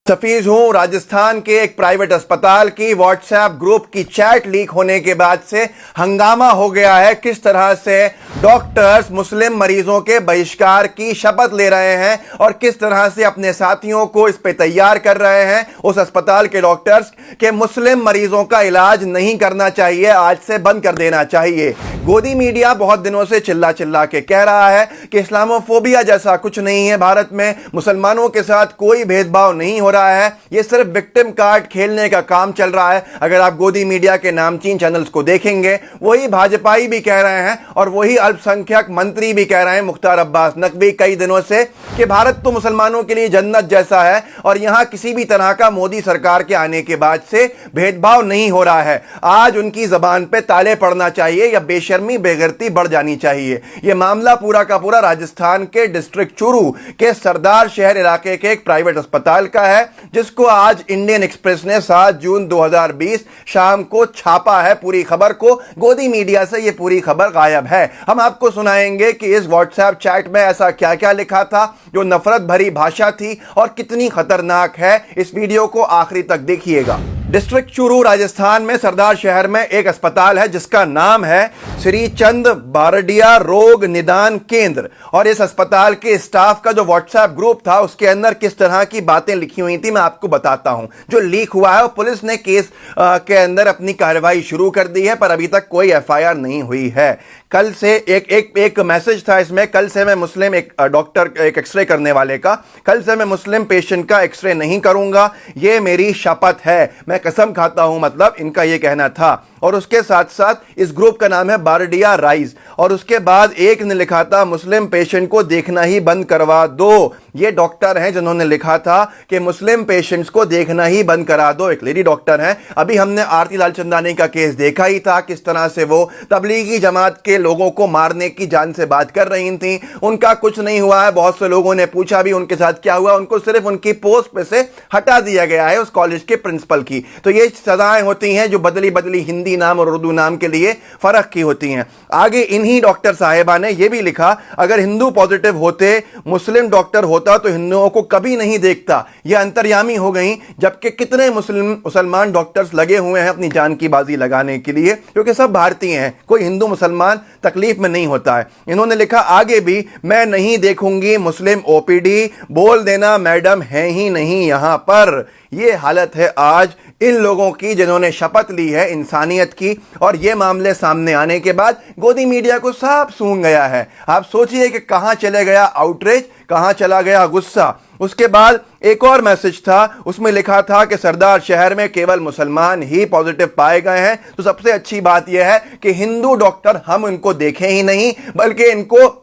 सफीज हूं। राजस्थान के एक प्राइवेट अस्पताल की व्हाट्सएप ग्रुप की चैट लीक होने के बाद से हंगामा हो गया है। किस तरह से डॉक्टर्स मुस्लिम मरीजों के बहिष्कार की शपथ ले रहे हैं और किस तरह से अपने साथियों को इस पे तैयार कर रहे हैं उस अस्पताल के डॉक्टर्स के मुस्लिम मरीजों का इलाज नहीं करना चाहिए, आज से बंद कर देना चाहिए। गोदी मीडिया बहुत दिनों से चिल्ला चिल्ला के कह रहा है कि इस्लामोफोबिया जैसा कुछ नहीं है, भारत में मुसलमानों के साथ कोई भेदभाव नहीं हो रहा है, ये सिर्फ विक्टिम कार्ड खेलने का काम चल रहा है। अगर आप गोदी मीडिया के नामचीन चैनल्स को देखेंगे, वही भाजपाई भी कह रहे हैं और वही अल्पसंख्यक मंत्री भी कह रहे हैं, मुख्तार अब्बास नकवी, कई दिनों से कि भारत तो मुसलमानों के लिए जन्नत जैसा है और यहां किसी भी तरह का मोदी सरकार के आने के बाद से भेदभाव नहीं हो रहा है। आज उनकी जबान पे ताले पड़ना चाहिए या बेशर्मी बेगैरती बढ़ जानी चाहिए। यह मामला पूरा का पूरा राजस्थान के डिस्ट्रिक्ट चूरू के सरदार शहर इलाके के एक प्राइवेट अस्पताल का है, जिसको आज इंडियन एक्सप्रेस ने 7 जून 2020 शाम को छापा है। पूरी खबर को गोदी मीडिया से यह पूरी खबर गायब है। हम आपको सुनाएंगे कि इस व्हाट्सएप चैट में ऐसा क्या क्या लिखा था, जो नफरत भरी भाषा थी और कितनी खतरनाक है। इस वीडियो को आखिरी तक देखिएगा। डिस्ट्रिक्ट चूरू राजस्थान में सरदार शहर में एक अस्पताल है जिसका नाम है श्री चंद बारडिया रोग निदान केंद्र, और इस अस्पताल के स्टाफ का जो व्हाट्सएप ग्रुप था उसके अंदर किस तरह की बातें लिखी हुई थी मैं आपको बताता हूं। जो लीक हुआ है, पुलिस ने केस के अंदर अपनी कार्रवाई शुरू कर दी है, पर अभी तक कोई एफआईआर नहीं हुई है। कल से एक मैसेज था इसमें, कल से मैं मुस्लिम एक डॉक्टर एक एक्सरे करने वाले का, कल से मैं मुस्लिम पेशेंट का एक्सरे नहीं करूंगा, यह मेरी शपथ है, मैं कसम खाता हूं, मतलब इनका यह कहना था। और उसके साथ साथ इस ग्रुप का नाम है बारडिया राइज, और उसके बाद एक ने लिखा था मुस्लिम पेशेंट को देखना ही बंद करवा दो। ये डॉक्टर हैं जिन्होंने लिखा था कि मुस्लिम पेशेंट्स को देखना ही बंद करा दो, एक लेडी डॉक्टर हैं। अभी हमने आरती लालचंदानी का केस देखा ही था, किस तरह से वो तबलीगी जमात के लोगों को मारने की जान से बात कर रही थी। उनका कुछ नहीं हुआ है, बहुत से लोगों ने पूछा भी उनके साथ क्या हुआ, उनको सिर्फ उनकी पोस्ट पे से हटा दिया गया है, उस कॉलेज के प्रिंसिपल की। तो ये सजाएं होती हैं जो बदली बदली हिंदी नाम और उर्दू नाम के लिए फर्क की होती हैं। आगे इन्हीं डॉक्टर साहिबा ने यह भी लिखा, अगर हिंदू पॉजिटिव होते, मुस्लिम डॉक्टर होता तो हिंदुओं को कभी नहीं देखता। यह अंतर्यामी हो गई, जबकि कितने मुसलमान डॉक्टर्स लगे हुए हैं अपनी जान की बाजी लगाने के लिए, क्योंकि सब भारतीय हैं, कोई हिंदू मुसलमान तकलीफ में नहीं होता है। इन्होंने लिखा आगे भी, मैं नहीं देखूंगी मुस्लिम ओपीडी, बोल देना मैडम है ही नहीं यहां पर। यह हालत है आज इन लोगों की जिन्होंने शपथ ली है इंसानियत की, और यह मामले सामने आने के बाद गोदी मीडिया को साफ सूंघ गया है। आप सोचिए कि कहां चले गया आउटरीच, कहां चला गया गुस्सा। उसके बाद एक और मैसेज था, उसमें लिखा था कि सरदार शहर में केवल मुसलमान ही पॉजिटिव पाए गए हैं, तो सबसे अच्छी बात यह है कि हिंदू डॉक्टर हम इनको देखें ही नहीं, बल्कि इनको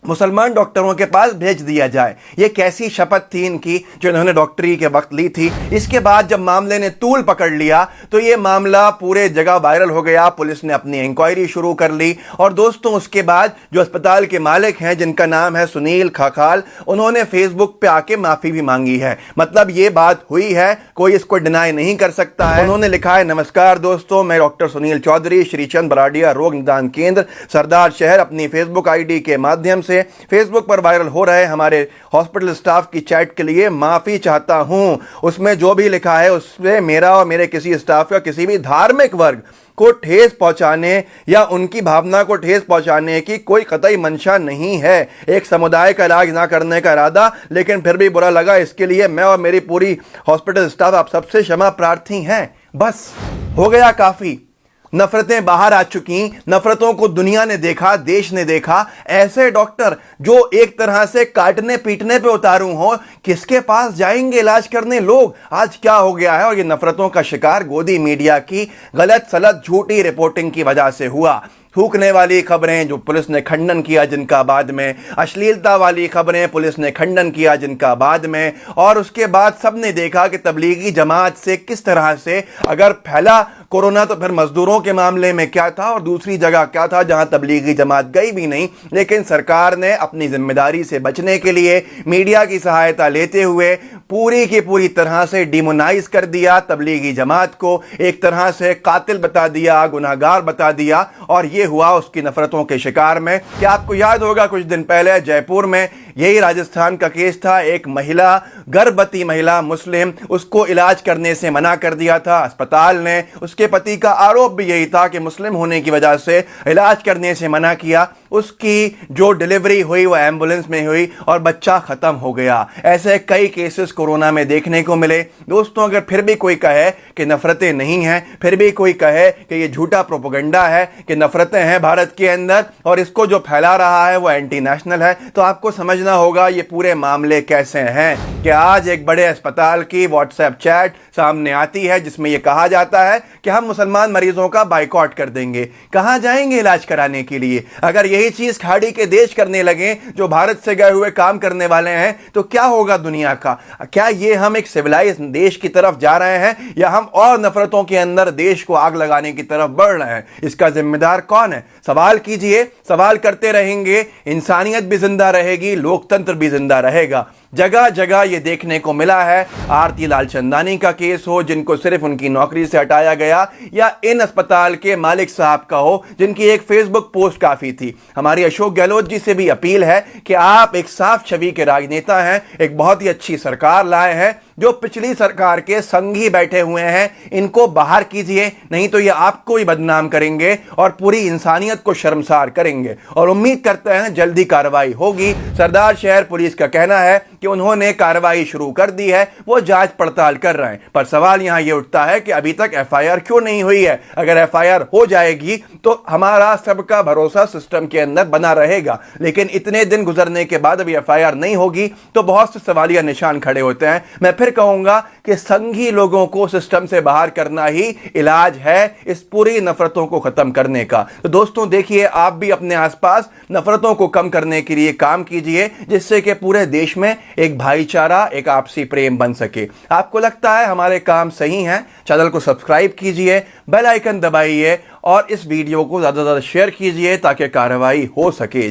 मुसलमान डॉक्टरों के पास भेज दिया जाए। यह कैसी शपथ थी इनकी जो इन्होंने डॉक्टरी के वक्त ली थी। इसके बाद जब मामले ने तूल पकड़ लिया तो यह मामला पूरे जगह वायरल हो गया, पुलिस ने अपनी इंक्वायरी शुरू कर ली। और दोस्तों, उसके बाद जो अस्पताल के मालिक हैं जिनका नाम है सुनील खाखाल, उन्होंने फेसबुक पे आके माफी भी मांगी है। मतलब ये बात हुई है, कोई इसको डिनाई नहीं कर सकता है। उन्होंने लिखा है, नमस्कार दोस्तों, मैं डॉक्टर सुनील चौधरी, श्रीचंद बराडिया रोग निदान केंद्र सरदार शहर, अपनी फेसबुक आईडी के माध्यम से फेसबुक पर वायरल हो रहे हमारे हॉस्पिटल स्टाफ की चैट के लिए माफी चाहता हूं। उसमें जो भी लिखा है उसमें मेरा और मेरे किसी स्टाफ या किसी भी धार्मिक वर्ग को ठेस पहुंचाने या उनकी भावना को ठेस पहुंचाने की कोई कतई मंशा नहीं है। एक समुदाय का इलाज ना करने का इरादा, लेकिन फिर भी बुरा लगा, इसके लिए मैं और मेरी पूरी हॉस्पिटल स्टाफ आप सबसे क्षमा प्रार्थी हैं। बस हो गया काफी। नफरतें बाहर आ चुकी, नफरतों को दुनिया ने देखा, देश ने देखा। ऐसे डॉक्टर जो एक तरह से काटने पीटने पे उतारू हो, किसके पास जाएंगे इलाज करने लोग? आज क्या हो गया है, और ये नफरतों का शिकार गोदी मीडिया की गलत सलत झूठी रिपोर्टिंग की वजह से हुआ। थूकने वाली खबरें जो पुलिस ने खंडन किया जिनका बाद में, अश्लीलता वाली खबरें पुलिस ने खंडन किया जिनका बाद में, और उसके बाद सबने देखा कि तबलीगी जमात से किस तरह से अगर फैला कोरोना तो फिर मजदूरों के मामले में क्या था और दूसरी जगह क्या था जहां तबलीगी जमात गई भी नहीं। लेकिन सरकार ने अपनी जिम्मेदारी से बचने के लिए मीडिया की सहायता लेते हुए पूरी की पूरी तरह से डिमोनाइज कर दिया तबलीगी जमात को, एक तरह से कातिल बता दिया, गुनाहगार बता दिया, और ये हुआ उसकी नफरतों के शिकार में। क्या आपको याद होगा कुछ दिन पहले जयपुर में यही राजस्थान का केस था। एक महिला, गर्भवती महिला मुस्लिम, उसको इलाज करने से मना कर दिया था अस्पताल ने। उसके पति का आरोप भी यही था कि मुस्लिम होने की वजह से इलाज करने से मना किया। उसकी जो डिलीवरी हुई वो एम्बुलेंस में हुई और बच्चा खत्म हो गया। ऐसे कई केसेस कोरोना में देखने को मिले। दोस्तों, अगर फिर भी कोई कहे कि नफरतें नहीं हैं, फिर भी कोई कहे कि ये झूठा प्रोपेगेंडा है कि नफरतें हैं भारत के अंदर और इसको जो फैला रहा है वो एंटी नेशनल है, तो आपको समझना होगा ये पूरे मामले कैसे हैं। कि आज एक बड़े अस्पताल की व्हाट्सएप चैट सामने आती है जिसमें यह कहा जाता है कि हम मुसलमान मरीजों का बाइकआउट कर देंगे। कहां जाएंगे इलाज कराने के लिए? अगर यही चीज खाड़ी के देश करने लगे जो भारत से गए हुए काम करने वाले हैं, तो क्या होगा दुनिया का? क्या ये हम एक सिविलाइज देश की तरफ जा रहे हैं या हम और नफरतों के अंदर देश को आग लगाने की तरफ बढ़ रहे हैं? इसका जिम्मेदार कौन है? सवाल कीजिए। सवाल करते रहेंगे, इंसानियत भी जिंदा रहेगी, लोकतंत्र भी जिंदा रहेगा। जगह जगह ये देखने को मिला है। आरती लालचंदानी का केस हो, जिनको सिर्फ उनकी नौकरी से हटाया गया, या इन अस्पताल के मालिक साहब का हो जिनकी एक फेसबुक पोस्ट काफी थी। हमारी अशोक गहलोत जी से भी अपील है कि आप एक साफ छवि के राजनेता हैं, एक बहुत ही अच्छी सरकार लाए हैं। जो पिछली सरकार के संगी बैठे हुए हैं इनको बाहर कीजिए, नहीं तो ये आपको ही बदनाम करेंगे और पूरी इंसानियत को शर्मसार करेंगे। और उम्मीद करते हैं जल्दी कार्रवाई होगी। सरदार शहर पुलिस का कहना है कि उन्होंने कार्रवाई शुरू कर दी है, वो जांच पड़ताल कर रहे हैं। पर सवाल यहां यह उठता है कि अभी तक एफआईआर क्यों नहीं हुई है? अगर एफआईआर हो जाएगी तो हमारा सबका भरोसा सिस्टम के अंदर बना रहेगा, लेकिन इतने दिन गुजरने के बाद अभी एफआईआर नहीं होगी तो बहुत से सवालिया निशान खड़े होते हैं। मैं फिर कहूंगा कि संघी लोगों को सिस्टम से बाहर करना ही इलाज है इस पूरी नफरतों को खत्म करने का। तो दोस्तों देखिए, आप भी अपने आसपास नफरतों को कम करने के लिए काम कीजिए, जिससे कि पूरे देश में एक भाईचारा, एक आपसी प्रेम बन सके। आपको लगता है हमारे काम सही हैं? चैनल को सब्सक्राइब कीजिए, बेल आइकन दबाइए और इस वीडियो को ज्यादा से ज्यादा शेयर कीजिए ताकि कार्रवाई हो सके।